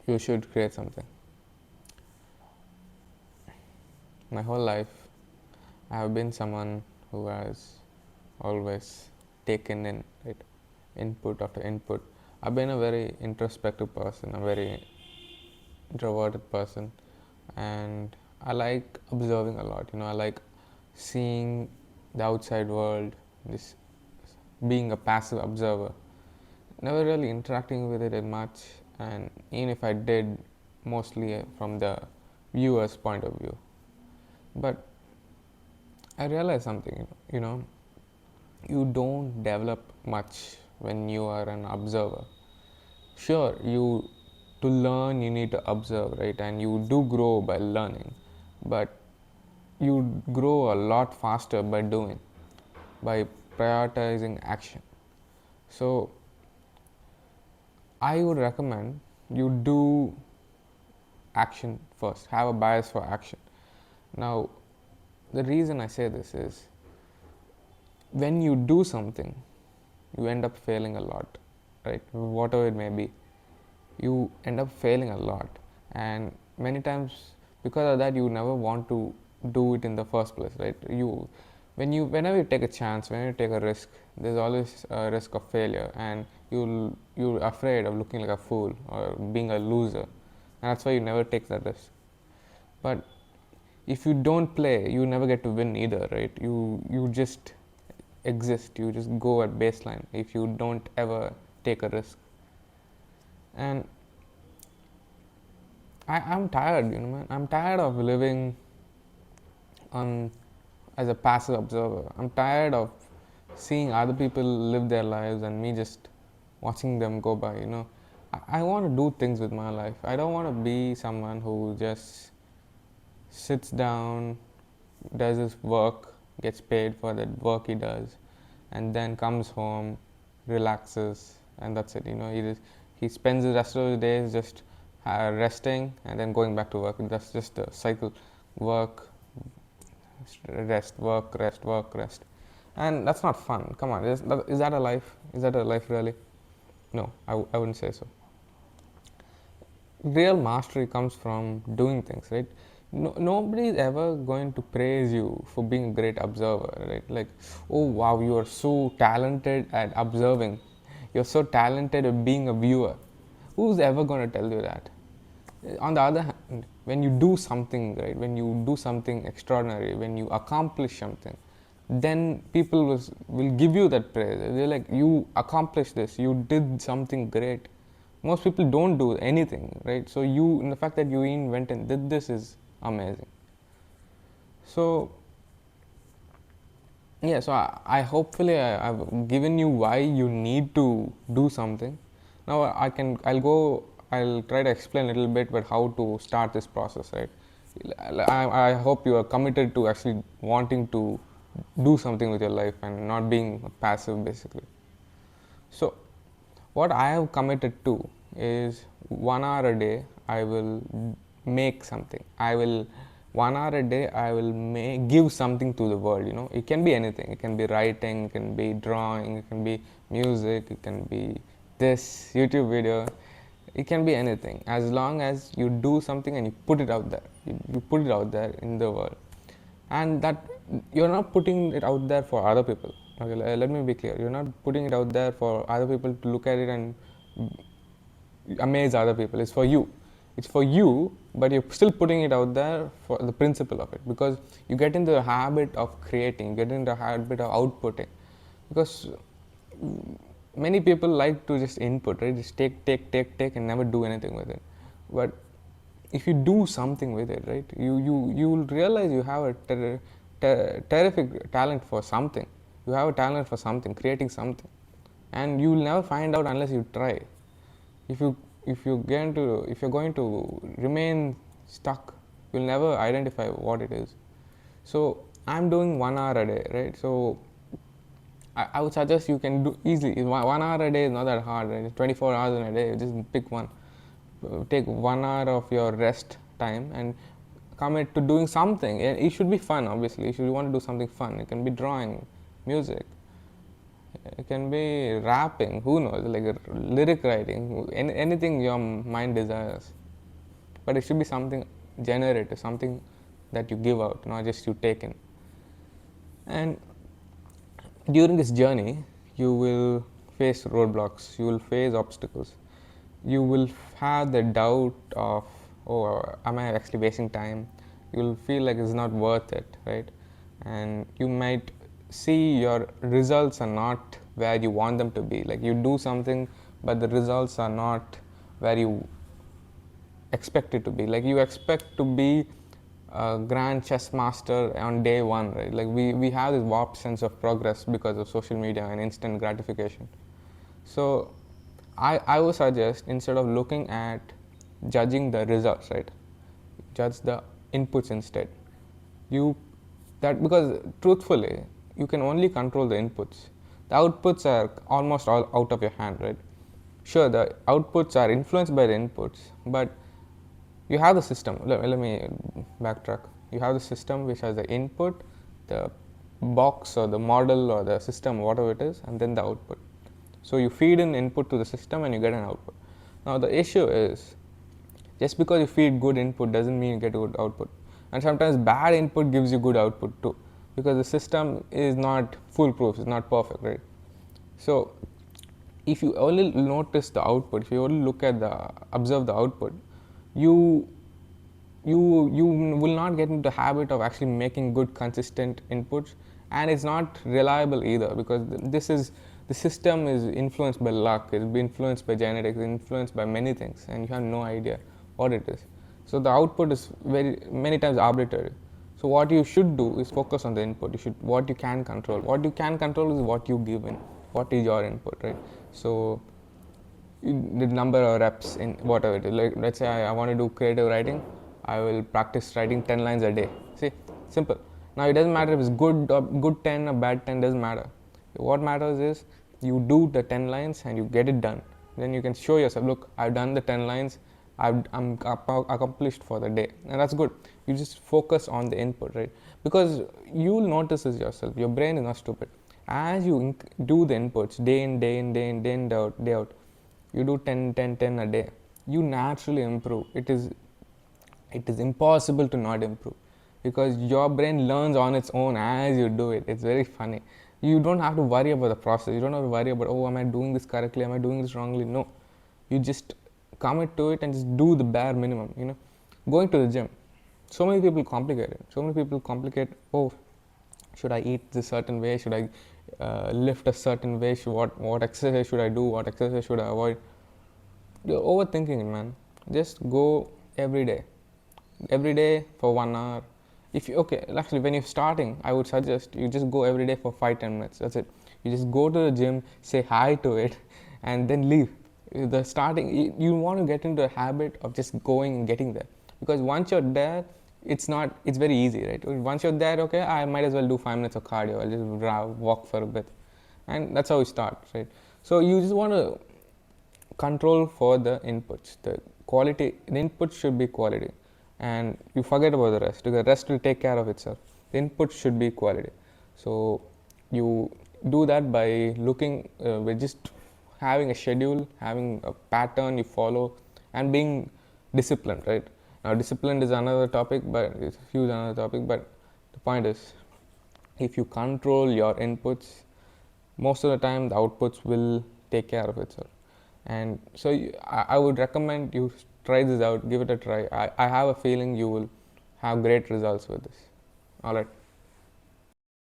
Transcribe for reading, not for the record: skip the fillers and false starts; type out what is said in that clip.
you should create something. My whole life, I have been someone who has always taken in, right, input after input. I've been a very introspective person, a very introverted person, and I like observing a lot. I like seeing the outside world, this being a passive observer, never really interacting with it that much, and even if I did, mostly from the viewer's point of view. But I realized something, you don't develop much when you are an observer. Sure, you to learn you need to observe, right? And you do grow by learning, but you grow a lot faster by doing, by prioritizing action. So I would recommend you do action first, have a bias for action. Now, the reason I say this is when you do something, you end up failing a lot, right? Whatever it may be, you end up failing a lot, and many times because of that, you never want to do it in the first place, right? Whenever you take a chance, whenever you take a risk, there's always a risk of failure, and you're afraid of looking like a fool or being a loser, and that's why you never take that risk. But if you don't play, you never get to win either, right? You just exist, you just go at baseline if you don't ever take a risk. And I'm tired, man. I'm tired of living on as a passive observer. I'm tired of seeing other people live their lives and me just watching them go by, I want to do things with my life. I don't want to be someone who just sits down, does his work, gets paid for that work he does, and then comes home, relaxes, and that's it. He spends the rest of the days just resting and then going back to work. That's just a cycle: work, rest, work, rest, work, rest, and that's not fun. Come on, is that a life? Is that a life really? No, I wouldn't say so. Real mastery comes from doing things, right? Nobody is ever going to praise you for being a great observer, right? Like, oh wow, you are so talented at observing, you're so talented at being a viewer. Who's ever going to tell you that? On the other hand, when you do something, right, when you do something extraordinary, when you accomplish something, then people will give you that praise. They're like, you accomplished this, you did something great. Most people don't do anything, right? So the fact that you went and did this is amazing. So yeah, so I hopefully I've given you why you need to do something. Now I'll try to explain a little bit about how to start this process, right? I hope you are committed to actually wanting to do something with your life and not being passive, basically. So what I have committed to is 1 hour a day I will make something. 1 hour a day I will give something to the world. It can be anything. It can be writing, it can be drawing, it can be music, it can be this YouTube video. It can be anything as long as you do something and you put it out there. You put it out there in the world, and that you're not putting it out there for other people. Okay, let me be clear. You're not putting it out there for other people to look at it and amaze other people. It's for you. It's for you, but you're still putting it out there for the principle of it, because you get into the habit of creating, you get into the habit of outputting, because many people like to just input, right? Just take, and never do anything with it. But if you do something with it, right, you will realize you have a terrific talent for something. You have a talent for something, creating something, and you will never find out unless you try. If you if you're going to remain stuck, you'll never identify what it is. So I'm doing 1 hour a day, right? So I would suggest you can do easily. 1 hour a day is not that hard, right? 24 hours in a day, just pick one. Take 1 hour of your rest time and commit to doing something. It should be fun, obviously. You should want to do something fun. It can be drawing, music, It can be rapping, who knows, like lyric writing, anything your mind desires. But it should be something generative, something that you give out, not just you take in. And during this journey, you will face roadblocks, you will face obstacles, you will have the doubt of, oh, am I actually wasting time? You will feel like it's not worth it, right? And you might see your results are not where you want them to be. Like you do something, but the results are not where you expect it to be. Like you expect to be a grand chess master on day one, right? Like we have this warped sense of progress because of social media and instant gratification. So I would suggest, instead of looking at judging the results, right, judge the inputs instead. You that because truthfully you can only control the inputs. The outputs are almost all out of your hand, right? Sure, the outputs are influenced by the inputs, but you have the system. Let me backtrack. You have the system which has the input, the box or the model or the system, whatever it is, and then the output. So you feed in input to the system and you get an output. Now the issue is, just because you feed good input doesn't mean you get good output. And sometimes bad input gives you good output too, because the system is not foolproof, it's not perfect, right? So if you only notice the output, if you only look at observe the output, you you will not get into the habit of actually making good consistent inputs, and it's not reliable either, because the system is influenced by luck, it's been influenced by genetics, influenced by many things, and you have no idea what it is. So the output is very many times arbitrary. So what you should do is focus on the input. You should what you can control. What you can control is what you give in. What is your input, right? So the number of reps in whatever it is. Like let's say I want to do creative writing, I will practice writing 10 lines a day. See, simple. Now it doesn't matter if it's good 10 or bad 10, doesn't matter. What matters is you do the 10 lines and you get it done. Then you can show yourself, look, I've done the 10 lines, I'm accomplished for the day, and that's good. You just focus on the input, right? Because you'll notice this yourself. Your brain is not stupid. As you do the inputs day in, day in, day in, day out, you do 10, 10, 10 a day, you naturally improve. It is impossible to not improve, because your brain learns on its own as you do it. It's very funny. You don't have to worry about the process. You don't have to worry about, oh, am I doing this correctly, am I doing this wrongly? No, you just commit to it and just do the bare minimum. Going to the gym, so many people complicate it. So many people complicate, oh, should I eat this certain way, should I lift a certain way, what exercise should I do, what exercise should I avoid? You're overthinking it, man. Just go every day for 1 hour. If you okay, actually, when you're starting, I would suggest you just go every day for 5-10 minutes. That's it. You just go to the gym, say hi to it, and then leave. The starting, you want to get into a habit of just going and getting there, because once you're there, it's very easy, right? Once you're there, okay, I might as well do 5 minutes of cardio. I'll just walk for a bit, and that's how we start, right? So you just want to control for the inputs. The quality, the input should be quality, and you forget about the rest. The rest will take care of itself. The input should be quality. So you do that by looking, by just having a schedule, having a pattern you follow, and being disciplined, right? Now, discipline is another topic, but it's a huge another topic. But the point is, if you control your inputs, most of the time the outputs will take care of itself. And so I would recommend you try this out, give it a try. I have a feeling you will have great results with this. All right.